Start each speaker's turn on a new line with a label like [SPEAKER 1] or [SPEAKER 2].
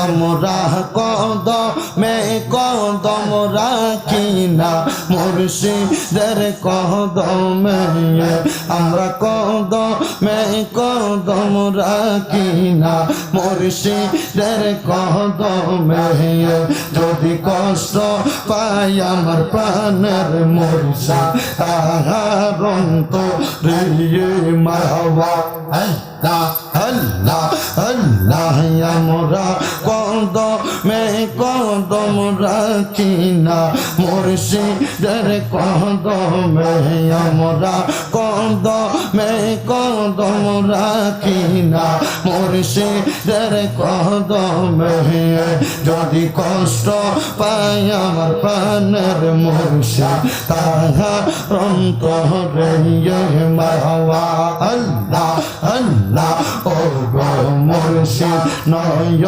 [SPEAKER 1] আমরা কদমে কদম রাখি না মুর্শিদের কদমে আমরা কদমে কদম রাখি না মুর্শিদের কদমে যদি কষ্ট পাই আমার প্রাণের মুর্শিদ তাহার অন্তরে মারহাবা আল্লাহ আল্লাহ আল্লাহ আমরা কদমে কদম রাখি না মুর্শিদের কদমে আমরা কদমে কদম রাখি না মুর্শিদের কদমে যদি কষ্ট পাই আমার প্রাণের মুর্শিদ তাহার অন্তরে মারহাবা আল্লাহ আল্লাহ ও গো মুর্শিদ নয়